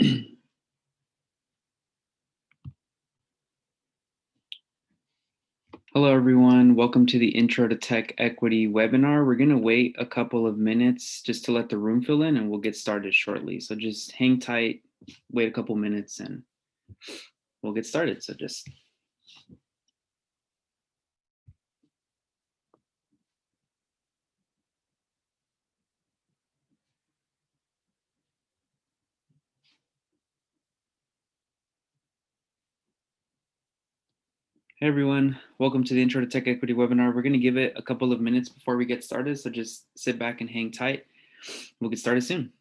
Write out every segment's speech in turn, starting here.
Hello, everyone. Welcome to the Intro to Tech Equity webinar. We're going to wait a couple of minutes just to let the room fill in, and we'll get started shortly. So just hang tight, wait a couple minutes, and we'll get started. Hey, everyone. Welcome to the Intro to Tech Equity webinar. We're going to give it a couple of minutes before we get started. So just sit back and hang tight. We'll get started soon.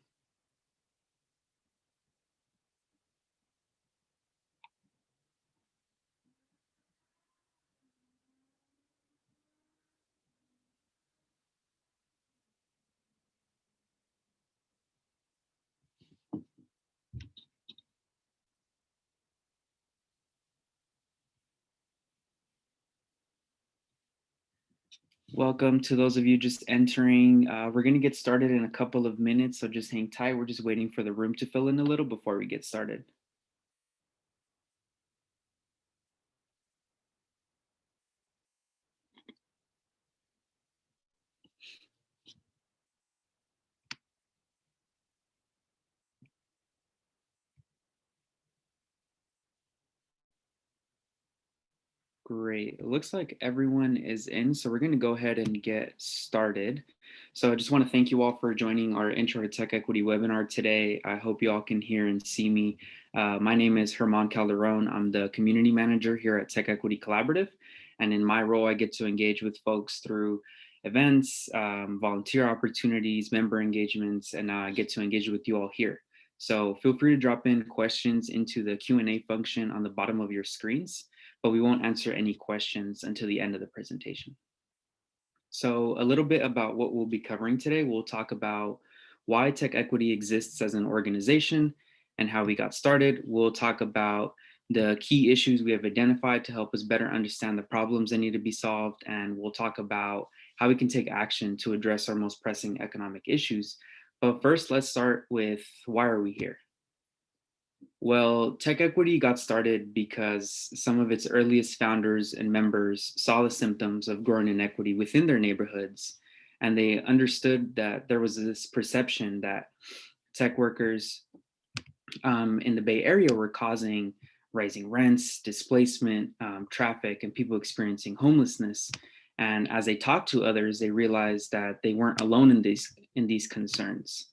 Welcome to those of you just entering. We're going to get started in a couple of minutes, so just hang tight. We're just waiting for the room to fill in a little before we get started. Great. It looks like everyone is in, so we're going to go ahead and get started. So I just want to thank you all for joining our Intro to Tech Equity webinar today. I hope you all can hear and see me. My name is Herman Calderon. I'm the community manager here at TechEquity Collaborative. And in my role, I get to engage with folks through events, volunteer opportunities, member engagements, and I get to engage with you all here. So feel free to drop in questions into the Q&A function on the bottom of your screens, but we won't answer any questions until the end of the presentation. So a little bit about what we'll be covering today. We'll talk about why TechEquity exists as an organization and how we got started. We'll talk about the key issues we have identified to help us better understand the problems that need to be solved. And we'll talk about how we can take action to address our most pressing economic issues. But first, let's start with why are we here? Well, TechEquity got started because some of its earliest founders and members saw the symptoms of growing inequity within their neighborhoods, and they understood that there was this perception that tech workers in the Bay Area were causing rising rents, displacement, traffic, and people experiencing homelessness. And as they talked to others, they realized that they weren't alone in these concerns,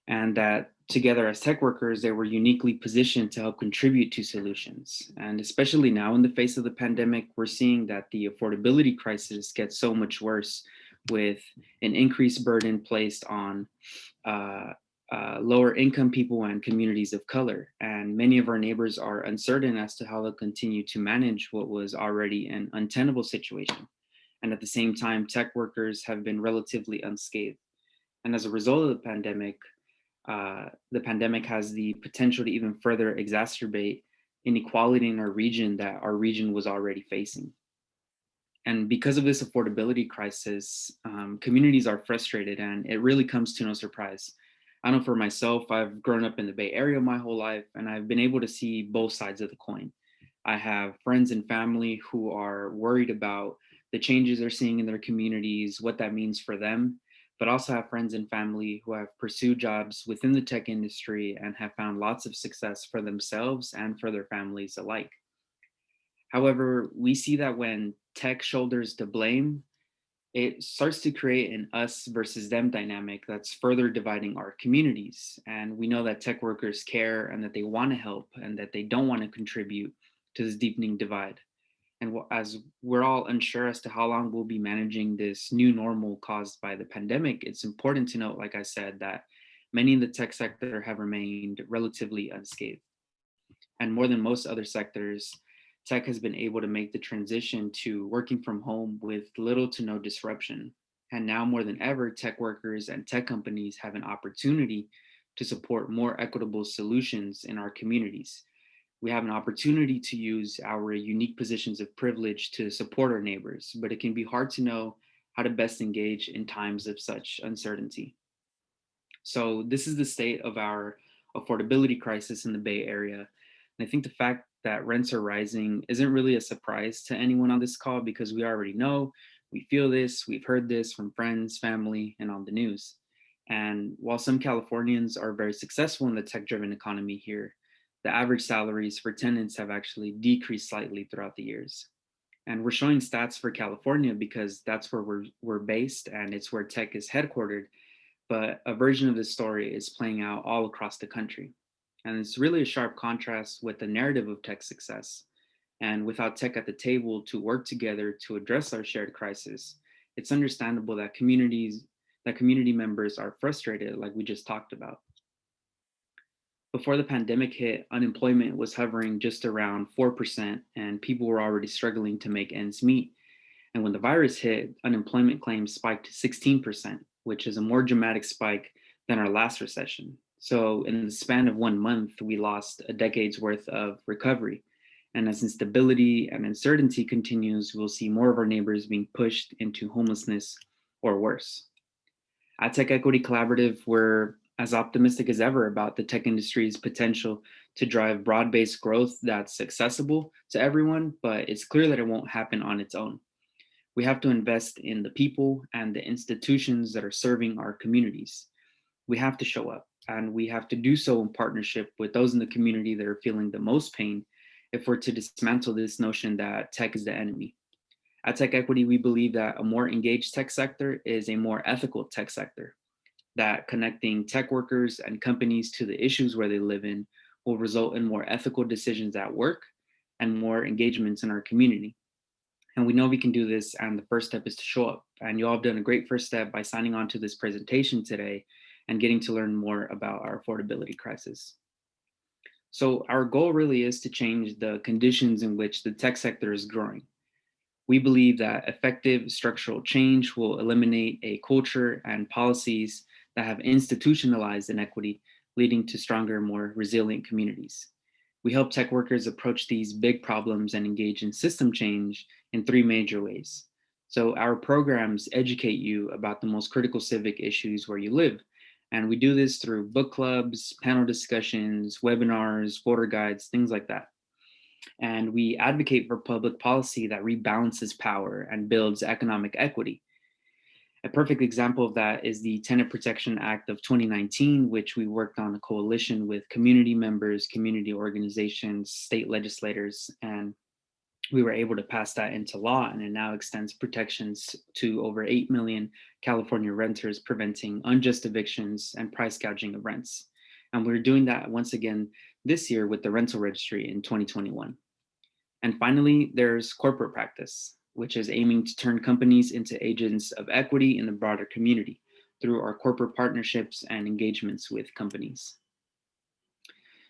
and that together as tech workers, they were uniquely positioned to help contribute to solutions. And especially now in the face of the pandemic, we're seeing that the affordability crisis gets so much worse, with an increased burden placed on lower income people and communities of color. And many of our neighbors are uncertain as to how they'll continue to manage what was already an untenable situation. And at the same time, tech workers have been relatively unscathed. And as a result of the pandemic has the potential to even further exacerbate inequality in our region that our region was already facing. And because of this affordability crisis, communities are frustrated, and it really comes to no surprise. I know for myself, I've grown up in the Bay Area my whole life, and I've been able to see both sides of the coin. I have friends and family who are worried about the changes they're seeing in their communities, what that means for them, but also have friends and family who have pursued jobs within the tech industry and have found lots of success for themselves and for their families alike. However, we see that when tech shoulders the blame, it starts to create an us versus them dynamic that's further dividing our communities. And we know that tech workers care and that they want to help and that they don't want to contribute to this deepening divide. And as we're all unsure as to how long we'll be managing this new normal caused by the pandemic, it's important to note, like I said, that many in the tech sector have remained relatively unscathed. And more than most other sectors, tech has been able to make the transition to working from home with little to no disruption. And now more than ever, tech workers and tech companies have an opportunity to support more equitable solutions in our communities. We have an opportunity to use our unique positions of privilege to support our neighbors, but it can be hard to know how to best engage in times of such uncertainty. So this is the state of our affordability crisis in the Bay Area. And I think the fact that rents are rising isn't really a surprise to anyone on this call because we already know, we feel this, we've heard this from friends, family, and on the news. And while some Californians are very successful in the tech driven economy here, the average salaries for tenants have actually decreased slightly throughout the years. And we're showing stats for California because that's where we're based and it's where tech is headquartered. But a version of this story is playing out all across the country. And it's really a sharp contrast with the narrative of tech success. And without tech at the table to work together to address our shared crisis, it's understandable that community members are frustrated, like we just talked about. Before the pandemic hit, unemployment was hovering just around 4%, and people were already struggling to make ends meet. And when the virus hit, unemployment claims spiked to 16%, which is a more dramatic spike than our last recession. So, in the span of 1 month, we lost a decade's worth of recovery. And as instability and uncertainty continues, we'll see more of our neighbors being pushed into homelessness or worse. At Tech Equity Collaborative, we're as optimistic as ever about the tech industry's potential to drive broad based growth that's accessible to everyone, but it's clear that it won't happen on its own. We have to invest in the people and the institutions that are serving our communities. We have to show up, and we have to do so in partnership with those in the community that are feeling the most pain if we're to dismantle this notion that tech is the enemy. At Tech Equity, we believe that a more engaged tech sector is a more ethical tech sector, that connecting tech workers and companies to the issues where they live in will result in more ethical decisions at work and more engagements in our community. And we know we can do this, and the first step is to show up. And you all have done a great first step by signing on to this presentation today and getting to learn more about our affordability crisis. So our goal really is to change the conditions in which the tech sector is growing. We believe that effective structural change will eliminate a culture and policies that have institutionalized inequity, leading to stronger, more resilient communities. We help tech workers approach these big problems and engage in system change in three major ways. So, our programs educate you about the most critical civic issues where you live. And we do this through book clubs, panel discussions, webinars, voter guides, things like that. And we advocate for public policy that rebalances power and builds economic equity. A perfect example of that is the Tenant Protection Act of 2019, which we worked on a coalition with community members, community organizations, state legislators, and we were able to pass that into law, and it now extends protections to over 8 million California renters, preventing unjust evictions and price gouging of rents. And we're doing that once again this year with the rental registry in 2021. And finally, there's corporate practice, which is aiming to turn companies into agents of equity in the broader community through our corporate partnerships and engagements with companies.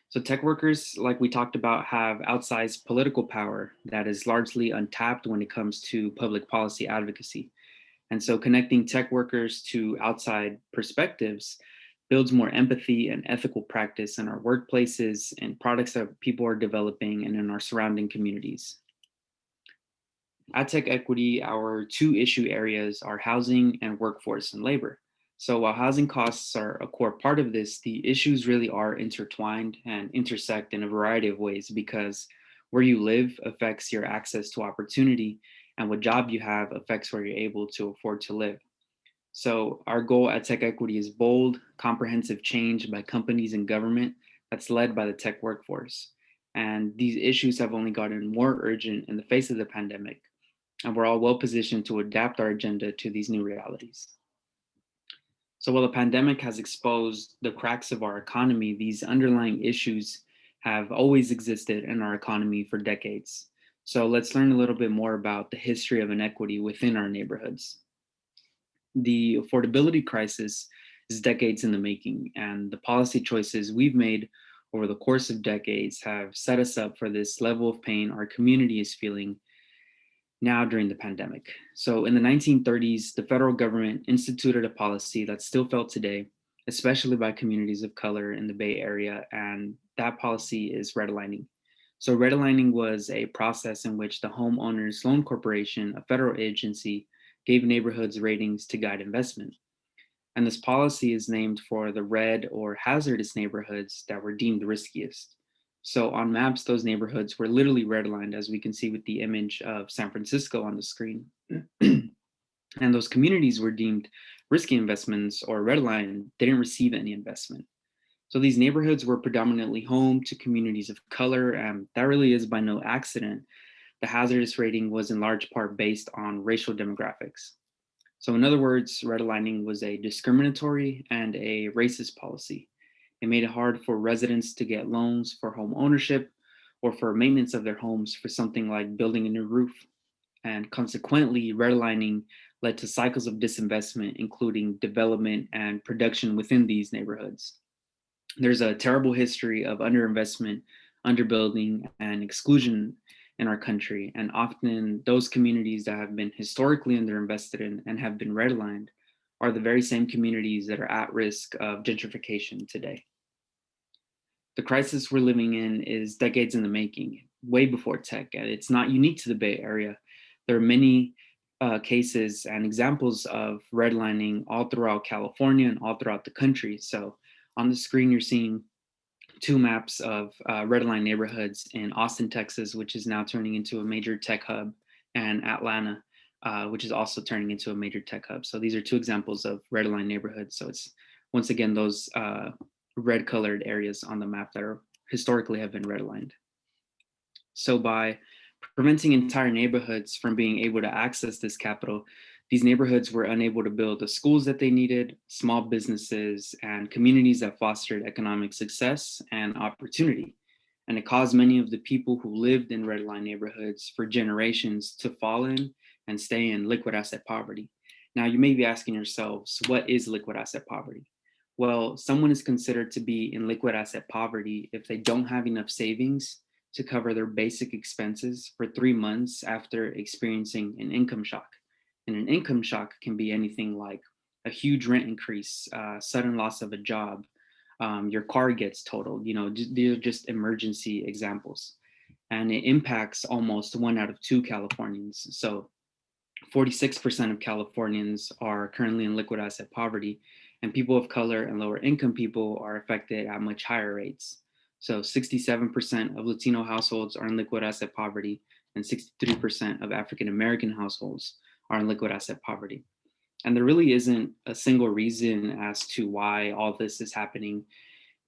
So, tech workers, like we talked about, have outsized political power that is largely untapped when it comes to public policy advocacy. And so, connecting tech workers to outside perspectives builds more empathy and ethical practice in our workplaces and products that people are developing and in our surrounding communities. At Tech Equity, our two issue areas are housing and workforce and labor. So while housing costs are a core part of this, the issues really are intertwined and intersect in a variety of ways because where you live affects your access to opportunity, and what job you have affects where you're able to afford to live. So our goal at Tech Equity is bold, comprehensive change by companies and government that's led by the tech workforce. And these issues have only gotten more urgent in the face of the pandemic, and we're all well positioned to adapt our agenda to these new realities. So while the pandemic has exposed the cracks of our economy, these underlying issues have always existed in our economy for decades. So let's learn a little bit more about the history of inequity within our neighborhoods. The affordability crisis is decades in the making, and the policy choices we've made over the course of decades have set us up for this level of pain our community is feeling now during the pandemic. So, in the 1930s, the federal government instituted a policy that's still felt today, especially by communities of color in the Bay Area, and that policy is redlining. So, redlining was a process in which the Homeowners Loan Corporation, a federal agency, gave neighborhoods ratings to guide investment. And this policy is named for the red or hazardous neighborhoods that were deemed riskiest. So on maps, those neighborhoods were literally redlined, as we can see with the image of San Francisco on the screen. And those communities were deemed risky investments or redlined, didn't receive any investment. So these neighborhoods were predominantly home to communities of color, and that really is by no accident. The hazardous rating was in large part based on racial demographics. So, in other words, redlining was a discriminatory and a racist policy. It made it hard for residents to get loans for home ownership or for maintenance of their homes for something like building a new roof. And consequently, redlining led to cycles of disinvestment, including development and production within these neighborhoods. There's a terrible history of underinvestment, underbuilding, and exclusion in our country. And often those communities that have been historically underinvested in and have been redlined are the very same communities that are at risk of gentrification today. The crisis we're living in is decades in the making, way before tech, and it's not unique to the Bay Area. There are many cases and examples of redlining all throughout California and all throughout the country. So on the screen, you're seeing two maps of redline neighborhoods in Austin, Texas, which is now turning into a major tech hub, and Atlanta, which is also turning into a major tech hub. So these are two examples of redline neighborhoods. So it's once again those red colored areas on the map that are historically have been redlined. So by preventing entire neighborhoods from being able to access this capital, these neighborhoods were unable to build the schools that they needed, small businesses, and communities that fostered economic success and opportunity. And it caused many of the people who lived in red line neighborhoods for generations to fall in and stay in liquid asset poverty. Now, you may be asking yourselves, what is liquid asset poverty? Well, someone is considered to be in liquid asset poverty if they don't have enough savings to cover their basic expenses for 3 months after experiencing an income shock. And an income shock can be anything like a huge rent increase, sudden loss of a job, your car gets totaled. These are just emergency examples. And it impacts almost 1 out of 2 Californians. So 46% of Californians are currently in liquid asset poverty, and people of color and lower income people are affected at much higher rates. So 67% of Latino households are in liquid asset poverty, and 63% of African American households are in liquid asset poverty. And there really isn't a single reason as to why all this is happening.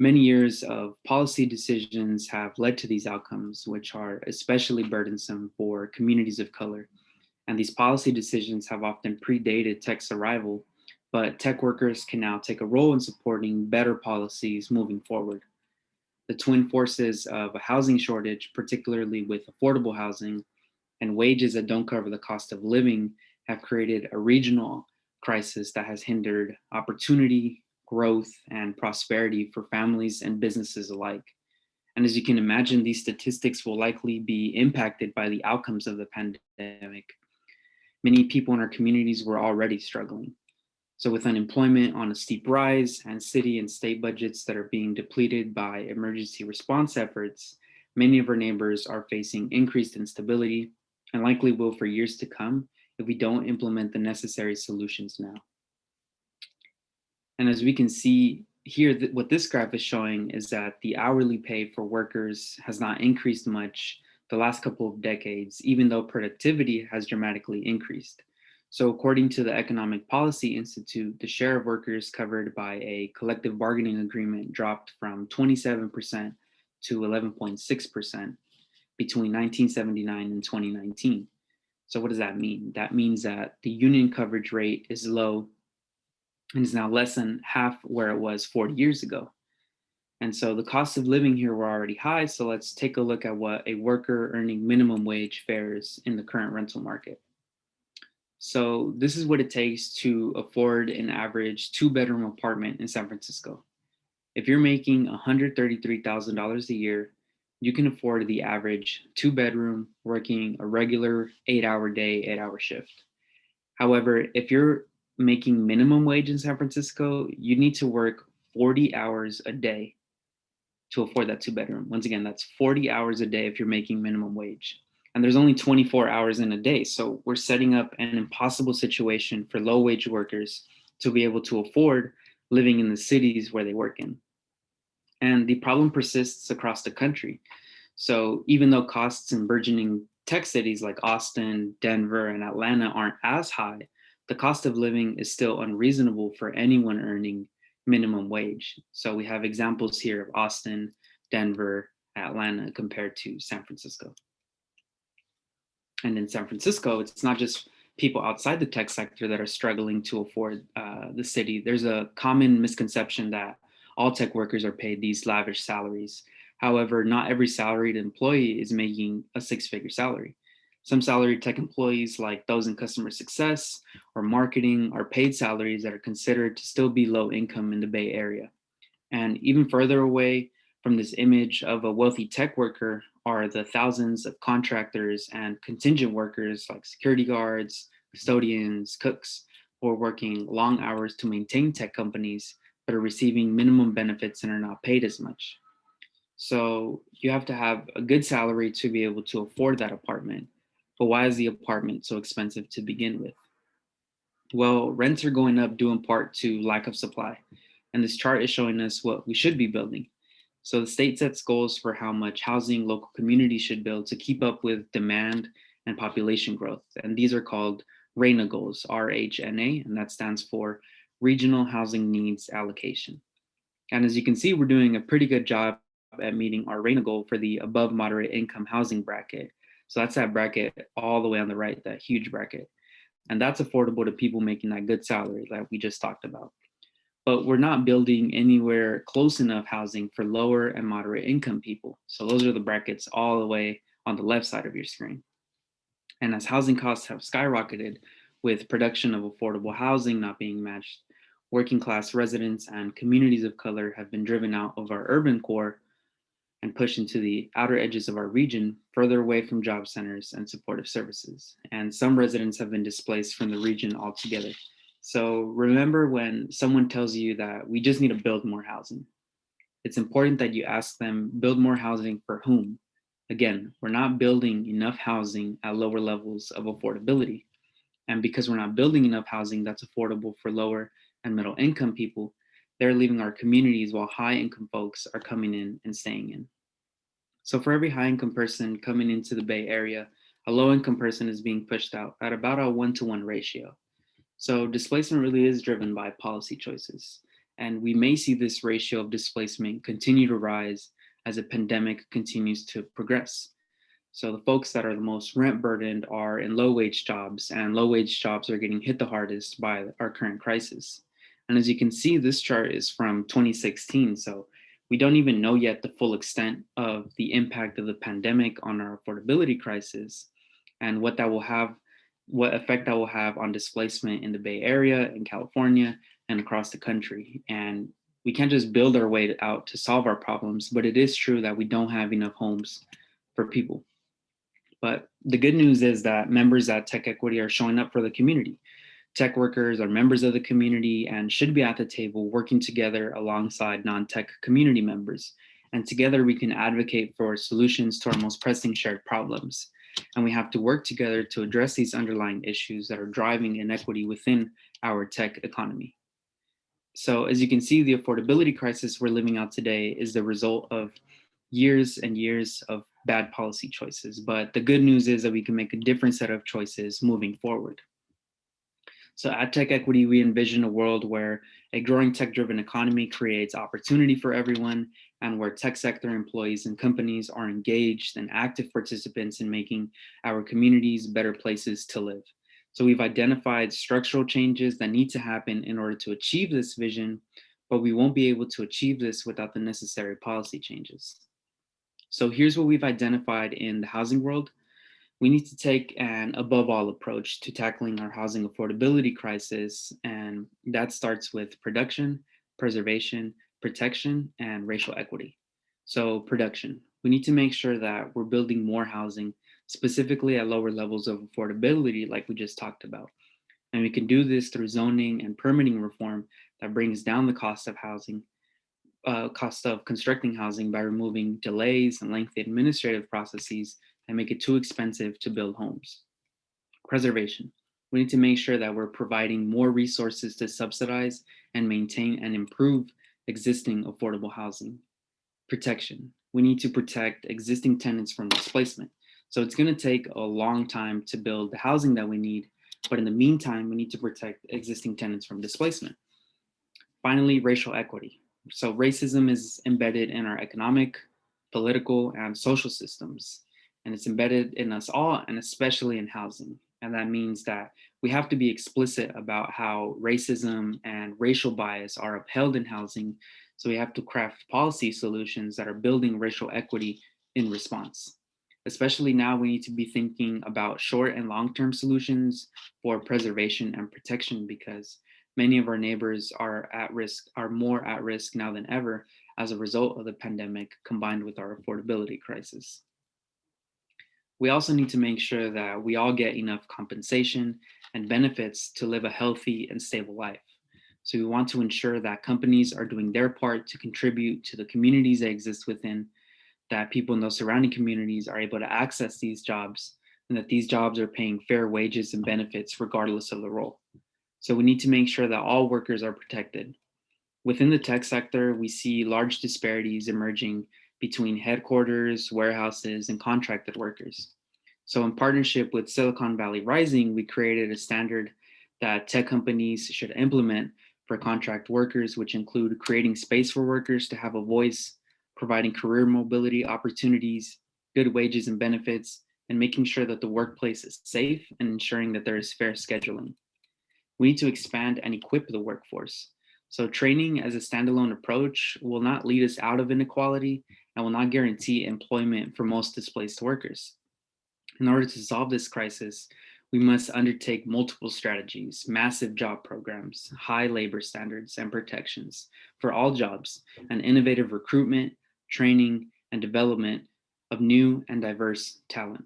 Many years of policy decisions have led to these outcomes, which are especially burdensome for communities of color. And these policy decisions have often predated tech's arrival, but tech workers can now take a role in supporting better policies moving forward. The twin forces of a housing shortage, particularly with affordable housing, and wages that don't cover the cost of living, have created a regional crisis that has hindered opportunity, growth, and prosperity for families and businesses alike. And as you can imagine, these statistics will likely be impacted by the outcomes of the pandemic. Many people in our communities were already struggling. So, with unemployment on a steep rise and city and state budgets that are being depleted by emergency response efforts, many of our neighbors are facing increased instability and likely will for years to come if we don't implement the necessary solutions now. And as we can see here, what this graph is showing is that the hourly pay for workers has not increased much the last couple of decades, even though productivity has dramatically increased. So, according to the Economic Policy Institute, the share of workers covered by a collective bargaining agreement dropped from 27% to 11.6% between 1979 and 2019. So, what does that mean? That means that the union coverage rate is low and is now less than half where it was 40 years ago. And so the cost of living here were already high. So let's take a look at what a worker earning minimum wage fares in the current rental market. So this is what it takes to afford an average 2-bedroom apartment in San Francisco. If you're making $133,000 a year, you can afford the average 2-bedroom working a regular 8-hour day, 8-hour shift. However, if you're making minimum wage in San Francisco, you need to work 40 hours a day to afford that 2-bedroom. Once again, that's 40 hours a day if you're making minimum wage. And there's only 24 hours in a day. So we're setting up an impossible situation for low wage workers to be able to afford living in the cities where they work in. And the problem persists across the country. So even though costs in burgeoning tech cities like Austin, Denver, and Atlanta aren't as high, the cost of living is still unreasonable for anyone earning minimum wage. So we have examples here of Austin, Denver, Atlanta compared to San Francisco. And in San Francisco, it's not just people outside the tech sector that are struggling to afford the city. There's a common misconception that all tech workers are paid these lavish salaries. However, not every salaried employee is making a six-figure salary. Some salaried tech employees, like those in customer success or marketing, are paid salaries that are considered to still be low income in the Bay Area. And even further away from this image of a wealthy tech worker are the thousands of contractors and contingent workers like security guards, custodians, cooks, who are working long hours to maintain tech companies but are receiving minimum benefits and are not paid as much. So you have to have a good salary to be able to afford that apartment. But why is the apartment so expensive to begin with? Well, rents are going up due in part to lack of supply. And this chart is showing us what we should be building. So the state sets goals for how much housing local communities should build to keep up with demand and population growth. And these are called RHNA goals, RHNA, and that stands for Regional Housing Needs Allocation. And as you can see, we're doing a pretty good job at meeting our RHNA goal for the above moderate income housing bracket. So that's that bracket all the way on the right, that huge bracket. And that's affordable to people making that good salary like we just talked about. But we're not building anywhere close enough housing for lower and moderate income people. So those are the brackets all the way on the left side of your screen. And as housing costs have skyrocketed with production of affordable housing not being matched, working class residents and communities of color have been driven out of our urban core and pushed into the outer edges of our region, further away from job centers and supportive services. And some residents have been displaced from the region altogether. So remember, when someone tells you that we just need to build more housing, it's important that you ask them, build more housing for whom? Again, we're not building enough housing at lower levels of affordability. And because we're not building enough housing that's affordable for lower and middle income people, they're leaving our communities while high income folks are coming in and staying in. So for every high income person coming into the Bay Area, a low income person is being pushed out at about a 1-to-1 ratio. So displacement really is driven by policy choices. And we may see this ratio of displacement continue to rise as the pandemic continues to progress. So the folks that are the most rent burdened are in low wage jobs, and low wage jobs are getting hit the hardest by our current crisis. And as you can see, this chart is from 2016. So we don't even know yet the full extent of the impact of the pandemic on our affordability crisis and what that will have, what effect that will have on displacement in the Bay Area, in California, and across the country. And we can't just build our way out to solve our problems, but it is true that we don't have enough homes for people. But the good news is that members at TechEquity are showing up for the community. Tech workers are members of the community and should be at the table working together alongside non-tech community members. And together we can advocate for solutions to our most pressing shared problems. And we have to work together to address these underlying issues that are driving inequity within our tech economy. So as you can see, the affordability crisis we're living out today is the result of years and years of bad policy choices. But the good news is that we can make a different set of choices moving forward. So at TechEquity, we envision a world where a growing tech-driven economy creates opportunity for everyone, and where tech sector employees and companies are engaged and active participants in making our communities better places to live. So we've identified structural changes that need to happen in order to achieve this vision, but we won't be able to achieve this without the necessary policy changes. So here's what we've identified in the housing world. We need to take an above all approach to tackling our housing affordability crisis, and that starts with production, preservation, protection, and racial equity. So production, we need to make sure that we're building more housing, specifically at lower levels of affordability like we just talked about. And we can do this through zoning and permitting reform that brings down the cost of housing, cost of constructing housing by removing delays and lengthy administrative processes that make it too expensive to build homes. Preservation. We need to make sure that we're providing more resources to subsidize and maintain and improve existing affordable housing. Protection. We need to protect existing tenants from displacement. So it's going to take a long time to build the housing that we need, but in the meantime, we need to protect existing tenants from displacement. Finally, racial equity. So racism is embedded in our economic, political, and social systems, and it's embedded in us all, and especially in housing. And that means that we have to be explicit about how racism and racial bias are upheld in housing. So we have to craft policy solutions that are building racial equity in response. Especially now, we need to be thinking about short and long term solutions for preservation and protection because many of our neighbors are more at risk now than ever as a result of the pandemic combined with our affordability crisis. We also need to make sure that we all get enough compensation and benefits to live a healthy and stable life. So we want to ensure that companies are doing their part to contribute to the communities they exist within, that people in those surrounding communities are able to access these jobs, and that these jobs are paying fair wages and benefits regardless of the role. So we need to make sure that all workers are protected. Within the tech sector, we see large disparities emerging between headquarters, warehouses, and contracted workers. So, in partnership with Silicon Valley Rising, we created a standard that tech companies should implement for contract workers, which include creating space for workers to have a voice, providing career mobility opportunities, good wages and benefits, and making sure that the workplace is safe and ensuring that there is fair scheduling. We need to expand and equip the workforce. So, training as a standalone approach will not lead us out of inequality and will not guarantee employment for most displaced workers. In order to solve this crisis, we must undertake multiple strategies, massive job programs, high labor standards and protections for all jobs, and innovative recruitment, training, and development of new and diverse talent.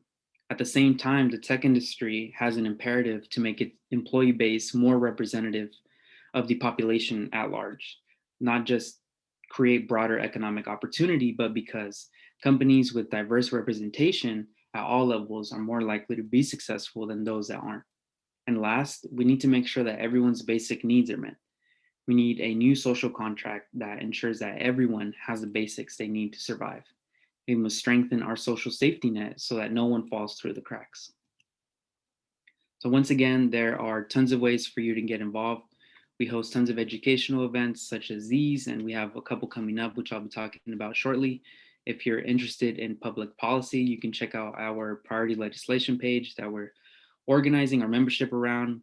At the same time, the tech industry has an imperative to make its employee base more representative of the population at large, not just create broader economic opportunity, but because companies with diverse representation at all levels are more likely to be successful than those that aren't. And last, we need to make sure that everyone's basic needs are met. We need a new social contract that ensures that everyone has the basics they need to survive. We must strengthen our social safety net so that no one falls through the cracks. So, once again, there are tons of ways for you to get involved. We host tons of educational events such as these, and we have a couple coming up, which I'll be talking about shortly. If you're interested in public policy, you can check out our priority legislation page that we're organizing our membership around,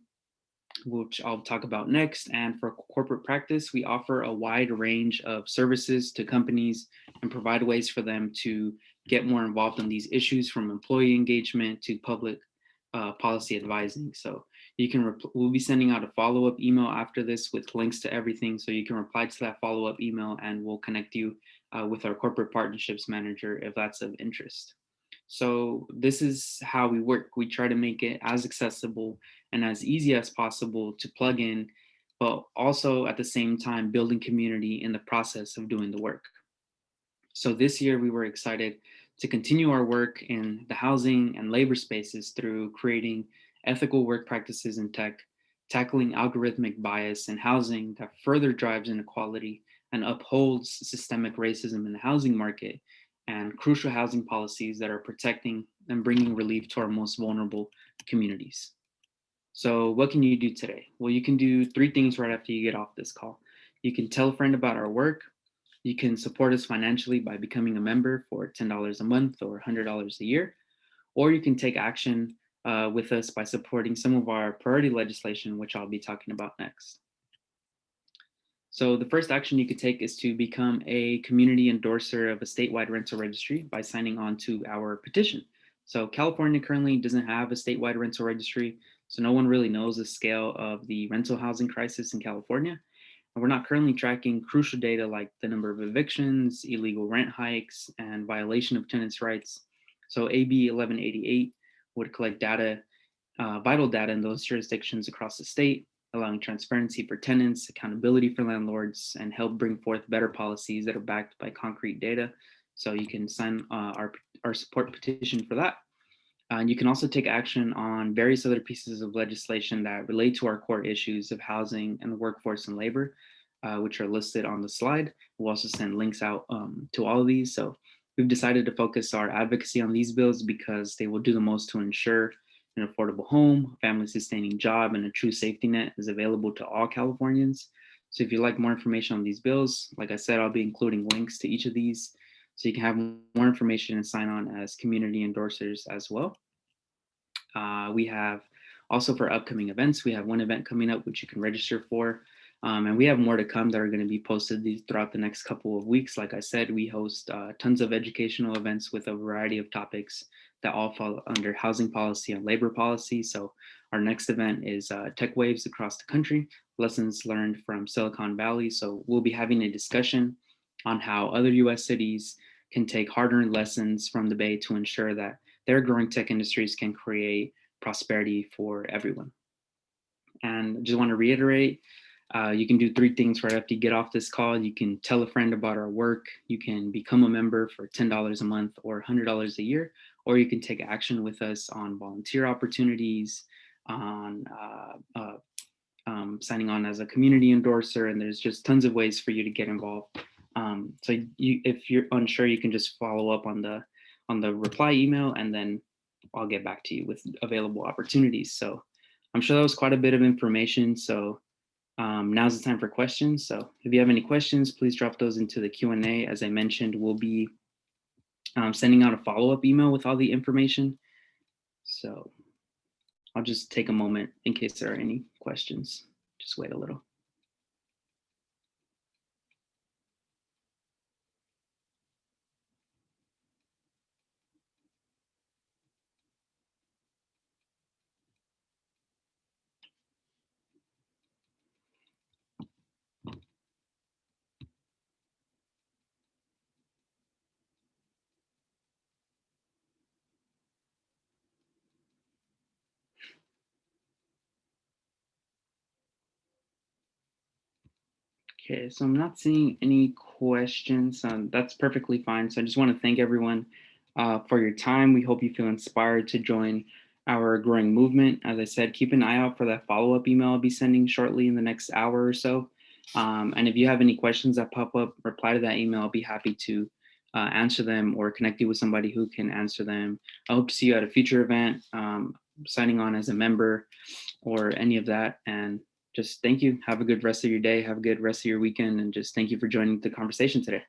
which I'll talk about next. And for corporate practice, we offer a wide range of services to companies and provide ways for them to get more involved in these issues, from employee engagement to public policy advising. So we'll be sending out a follow-up email after this with links to everything. So you can reply to that follow-up email and we'll connect you with our corporate partnerships manager if that's of interest. So this is how we work. We try to make it as accessible and as easy as possible to plug in, but also at the same time building community in the process of doing the work. So this year we were excited to continue our work in the housing and labor spaces through creating ethical work practices in tech, tackling algorithmic bias in housing that further drives inequality and upholds systemic racism in the housing market, and crucial housing policies that are protecting and bringing relief to our most vulnerable communities. So, what can you do today? Well, you can do three things right after you get off this call. You can tell a friend about our work. You can support us financially by becoming a member for $10 a month or $100 a year, or you can take action with us by supporting some of our priority legislation, which I'll be talking about next. So the first action you could take is to become a community endorser of a statewide rental registry by signing on to our petition. So California currently doesn't have a statewide rental registry, so no one really knows the scale of the rental housing crisis in California. And we're not currently tracking crucial data like the number of evictions, illegal rent hikes, and violation of tenants' rights. So AB 1188 would collect data, vital data in those jurisdictions across the state, allowing transparency for tenants, accountability for landlords, and help bring forth better policies that are backed by concrete data. So you can sign our support petition for that. And you can also take action on various other pieces of legislation that relate to our core issues of housing and the workforce and labor, which are listed on the slide. We'll also send links out to all of these. So we've decided to focus our advocacy on these bills because they will do the most to ensure an affordable home, family sustaining job, and a true safety net is available to all Californians. So if you'd like more information on these bills, like I said, I'll be including links to each of these so you can have more information and sign on as community endorsers as well. We have also for upcoming events, we have one event coming up which you can register for. And we have more to come that are going to be posted throughout the next couple of weeks. Like I said, we host tons of educational events with a variety of topics that all fall under housing policy and labor policy. So our next event is Tech Waves Across the Country, Lessons Learned from Silicon Valley. So we'll be having a discussion on how other US cities can take hard-earned lessons from the Bay to ensure that their growing tech industries can create prosperity for everyone. And I just want to reiterate, you can do three things right after you get off this call. You can tell a friend about our work. You can become a member for $10 a month or $100 a year, or you can take action with us on volunteer opportunities, on signing on as a community endorser, and there's just tons of ways for you to get involved. So if you're unsure, you can just follow up on the reply email, and then I'll get back to you with available opportunities. So I'm sure that was quite a bit of information. So now's the time for questions. So if you have any questions, please drop those into the Q&A. As I mentioned, we'll be sending out a follow-up email with all the information. So I'll just take a moment in case there are any questions. Just wait a little. Okay, so I'm not seeing any questions. That's perfectly fine. So I just want to thank everyone for your time. We hope you feel inspired to join our growing movement. As I said, keep an eye out for that follow-up email I'll be sending shortly in the next hour or so. And if you have any questions that pop up, reply to that email. I'll be happy to answer them or connect you with somebody who can answer them. I hope to see you at a future event, signing on as a member or any of that. And just thank you. Have a good rest of your day. Have a good rest of your weekend. And just thank you for joining the conversation today.